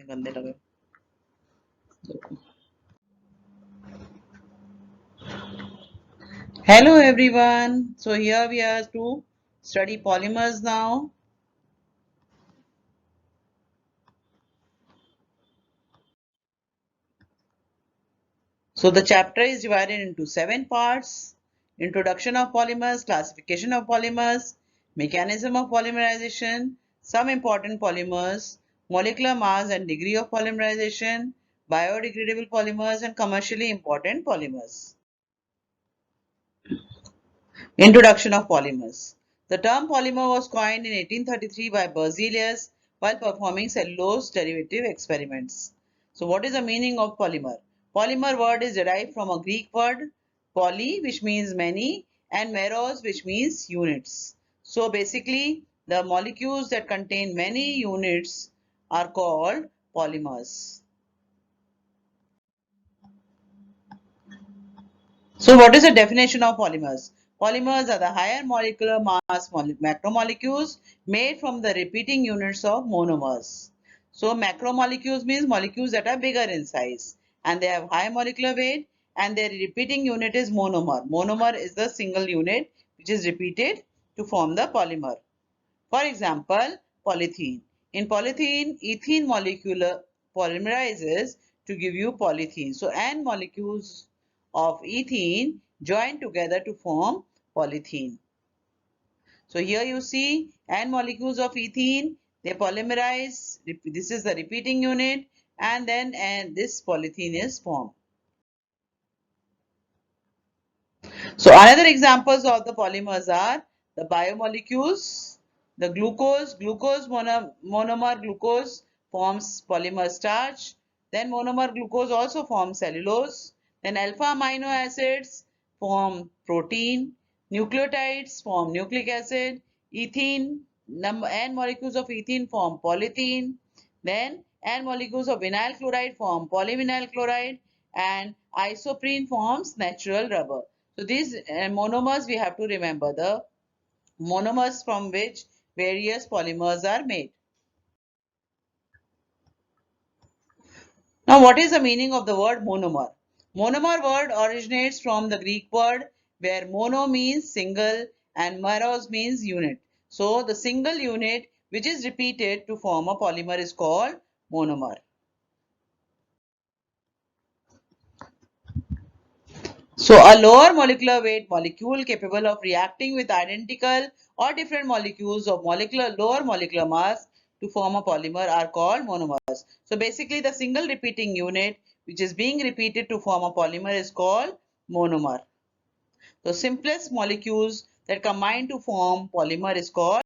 गंदे लगे। Hello everyone. So here we are to study polymers now. So the chapter is divided into 7 parts: introduction of polymers, classification of polymers, mechanism of polymerization, some important polymers, molecular mass and degree of polymerization, biodegradable polymers and commercially important polymers. Introduction of polymers. The term polymer was coined in 1833 by Berzelius while performing cellulose derivative experiments. So what is the meaning of polymer? Polymer word is derived from a Greek word poly, which means many, and meros, which means units. So basically the molecules that contain many units are called polymers. So what is the definition of polymers? Polymers are the higher molecular mass macromolecules made from the repeating units of monomers. So macromolecules means molecules that are bigger in size and they have high molecular weight, and their repeating unit is monomer. Monomer is the single unit which is repeated to form the polymer. For example, polythene. In polythene, ethene molecule polymerizes to give you polythene. So N molecules of ethene join together to form polythene. So here you see N molecules of ethene, they polymerize. This is the repeating unit, and then this polythene is formed. So another examples of the polymers are the biomolecules, the glucose monomer glucose forms polymer starch, then monomer glucose also forms cellulose, then alpha amino acids form protein, nucleotides form nucleic acid, ethene, N molecules of ethene form polythene, then N molecules of vinyl chloride form polyvinyl chloride, and isoprene forms natural rubber. So these monomers we have to remember, the monomers from which various polymers are made. Now what is the meaning of the word monomer? Monomer word originates from the Greek word where mono means single and meros means unit. So the single unit which is repeated to form a polymer is called monomer. So a lower molecular weight molecule capable of reacting with identical or different molecules of lower molecular mass to form a polymer are called monomers. So basically the single repeating unit which is being repeated to form a polymer is called monomer. The simplest molecules that combine to form polymer is called.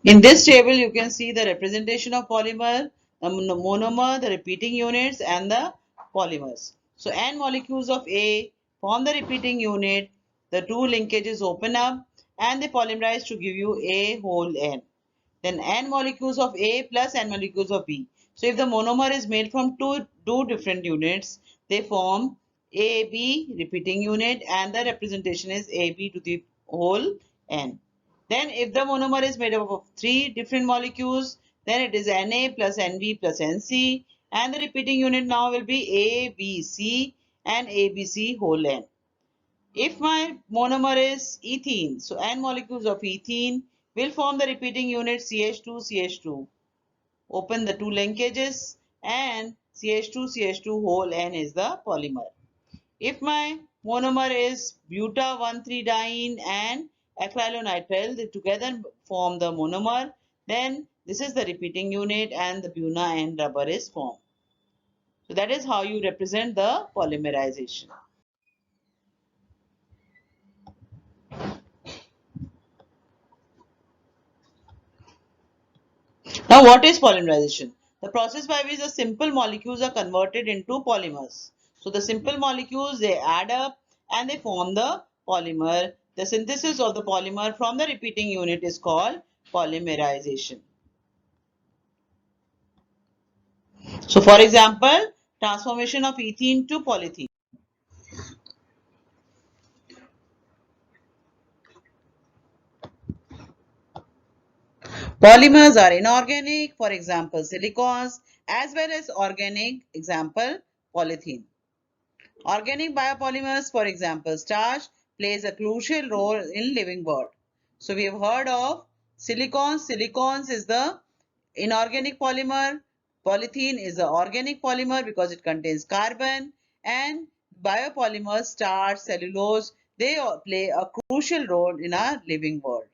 In this table, you can see the representation of polymer, the monomer, the repeating units, and the polymers. So, N molecules of A form the repeating unit, the two linkages open up, and they polymerize to give you A whole N. Then N molecules of A plus N molecules of B. So, if the monomer is made from two different units, they form AB repeating unit, and the representation is AB to the whole N. Then if the monomer is made up of three different molecules, then it is Na plus Nb plus Nc, and the repeating unit now will be ABC and ABC whole N. If my monomer is ethene, so N molecules of ethene will form the repeating unit CH2CH2. Open the two linkages and CH2CH2 whole N is the polymer. If my monomer is buta-1,3-diene and acrylonitrile, they together form the monomer, then this is the repeating unit and the buna and rubber is formed. So that is how you represent the polymerization. Now what is polymerization? The process by which the simple molecules are converted into polymers. So the simple molecules, they add up and they form the polymer. The synthesis of the polymer from the repeating unit is called polymerization. So for example, transformation of ethene to polythene. Polymers are inorganic, for example, silicones, as well as organic, example, polythene. Organic biopolymers, for example, starch, plays a crucial role in living world. So we have heard of silicones. Silicones is the inorganic polymer. Polythene is the organic polymer because it contains carbon. And biopolymers, starch, cellulose, they all play a crucial role in our living world.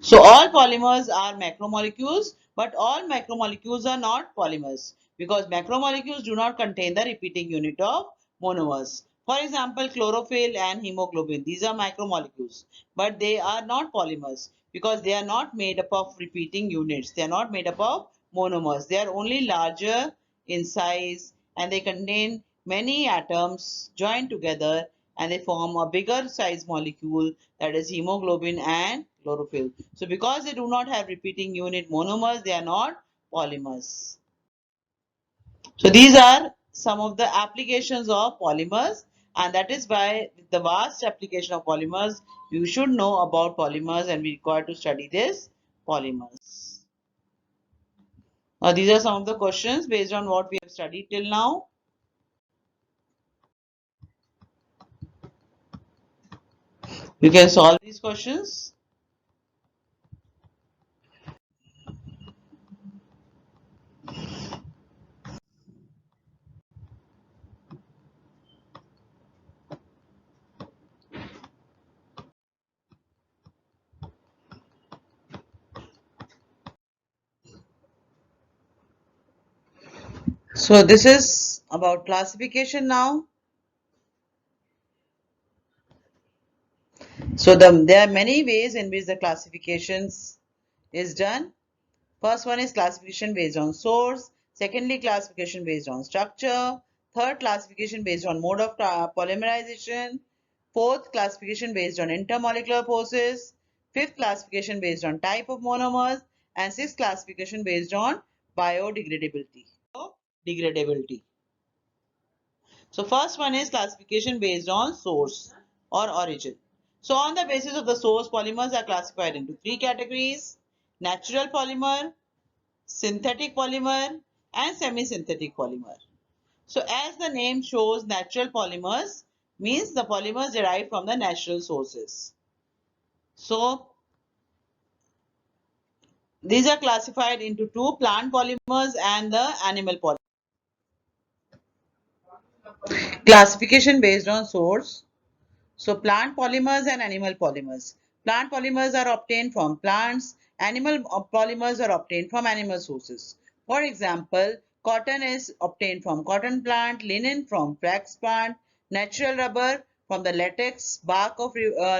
So all polymers are macromolecules, but all macromolecules are not polymers because macromolecules do not contain the repeating unit of monomers. For example, chlorophyll and hemoglobin, these are macromolecules, but they are not polymers because they are not made up of repeating units. They are not made up of monomers. They are only larger in size and they contain many atoms joined together and they form a bigger size molecule, that is hemoglobin and chlorophyll. So because they do not have repeating unit monomers, they are not polymers. So these are some of the applications of polymers, and that is why the vast application of polymers, you should know about polymers and we require to study this polymers. These are some of the questions based on what we have studied till now. You can solve these questions. So this is about classification now. So there are many ways in which the classifications is done. First one is classification based on source. Secondly, classification based on structure. Third, classification based on mode of polymerization. Fourth, classification based on intermolecular forces. Fifth, classification based on type of monomers. And sixth, classification based on biodegradability. Degradability. So first one is classification based on source or origin. So on the basis of the source, polymers are classified into three categories: natural polymer, synthetic polymer and semi-synthetic polymer. So as the name shows, natural polymers means the polymers derived from the natural sources. So these are classified into two: plant polymers and the animal polymers. Classification based on source. So plant polymers and animal polymers. Plant polymers are obtained from plants. Animal polymers are obtained from animal sources. For example, cotton is obtained from cotton plant, linen from flax plant, natural rubber from the latex bark of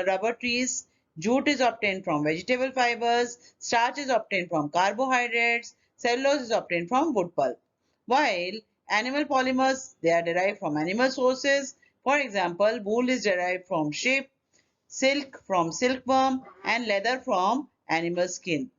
rubber trees, jute is obtained from vegetable fibers, starch is obtained from carbohydrates, cellulose is obtained from wood pulp. While animal polymers, they are derived from animal sources. For example, wool is derived from sheep, silk from silkworm, and leather from animal skin.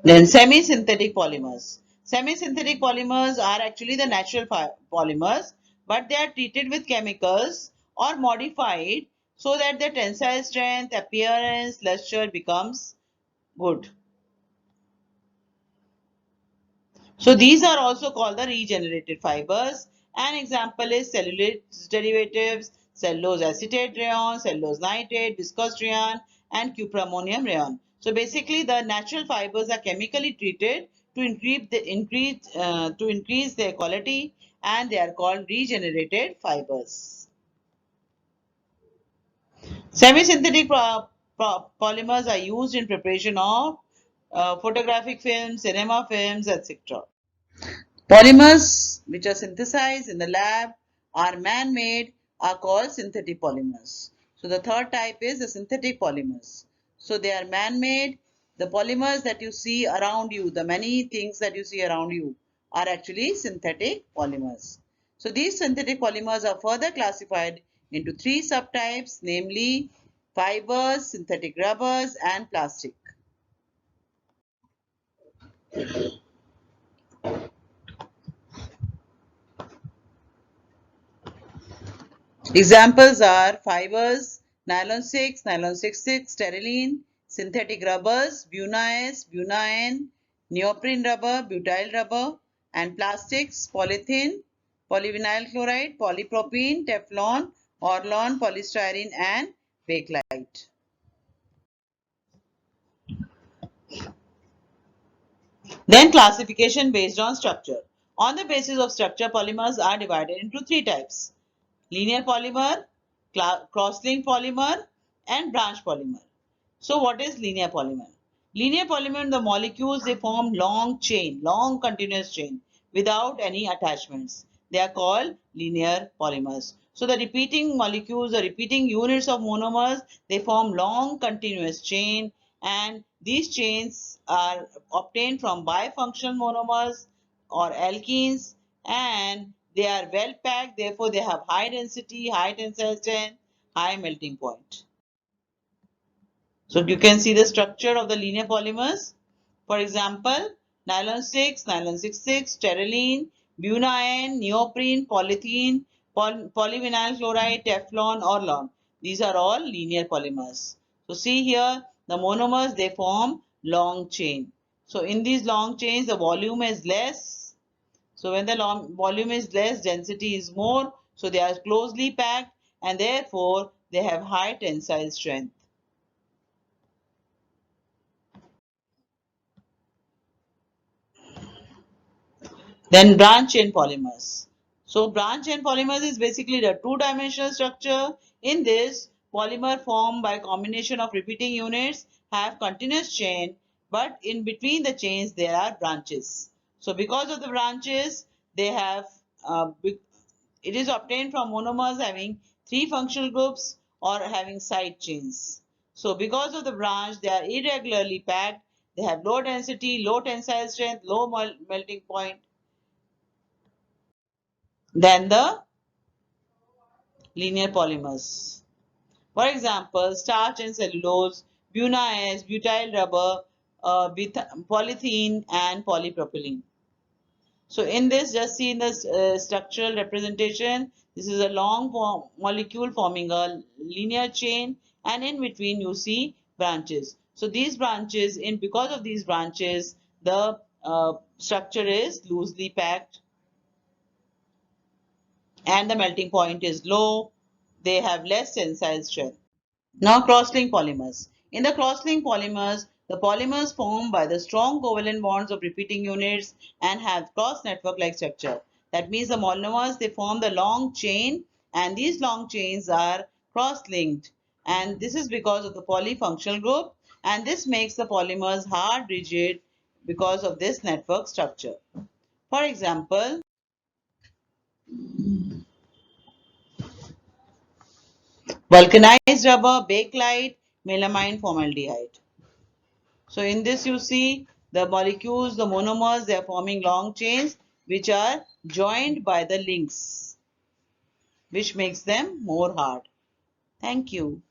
Then semi-synthetic polymers. Semi-synthetic polymers are actually the natural polymers, but they are treated with chemicals or modified so that their tensile strength, appearance, luster becomes good. So these are also called the regenerated fibers. An example is cellulose derivatives, cellulose acetate rayon, cellulose nitrate, viscose rayon, and cuprammonium rayon. So basically, the natural fibers are chemically treated to increase their quality, and they are called regenerated fibers. Semi-synthetic polymers are used in preparation of photographic films, cinema films, etc. Polymers which are synthesized in the lab are man-made are called synthetic polymers. So the third type is the synthetic polymers. So they are man-made. The polymers that you see around you, the many things that you see around you are actually synthetic polymers. So these synthetic polymers are further classified into three subtypes, namely fibers, synthetic rubbers and plastic. Examples are fibers, nylon 6, nylon 66, sterylene, synthetic rubbers, buna-S, buna-N, neoprene rubber, butyl rubber, and plastics, polythene, polyvinyl chloride, polypropylene, Teflon, Orlon, polystyrene, and bakelite. Then classification based on structure. On the basis of structure, polymers are divided into three types: linear polymer, cross-linked polymer, and branch polymer. So what is linear polymer? Linear polymer, the molecules, they form long chain, long continuous chain without any attachments. They are called linear polymers. So the repeating molecules, the repeating units of monomers, they form long continuous chain, and these chains are obtained from bifunctional monomers or alkenes, and they are well packed, therefore they have high density, high tensile strength, high melting point. So you can see the structure of the linear polymers. For example, nylon 6, nylon 66, sterylene, buna-N, neoprene, polythene, polyvinyl chloride, Teflon, Orlon. These are all linear polymers. So see here, the monomers, they form long chain. So in these long chains, the volume is less. So when the volume is less, density is more. So they are closely packed, and therefore they have high tensile strength. Then branch chain polymers. So branch chain polymers is basically the two-dimensional structure. In this, polymer formed by combination of repeating units have continuous chain, but in between the chains there are branches. So because of the branches, they have it is obtained from monomers having three functional groups or having side chains. So because of the branch, they are irregularly packed. They have low density, low tensile strength, low melting point than the linear polymers. For example, starch and cellulose, buna-S, butyl rubber, polythene, and polypropylene. So in this, just see in the structural representation, this is a long molecule forming a linear chain, and in between you see branches. So these branches, because of these branches, the structure is loosely packed and the melting point is low. They have less tensile strength. Now cross-linked polymers. In the cross-linked polymers, the polymers formed by the strong covalent bonds of repeating units and have cross-network-like structure. That means the monomers, they form the long chain, and these long chains are cross-linked. And this is because of the polyfunctional group, and this makes the polymers hard, rigid because of this network structure. For example, vulcanized rubber, bakelite, melamine formaldehyde. So in this you see the molecules, the monomers, they are forming long chains which are joined by the links, which makes them more hard. Thank you.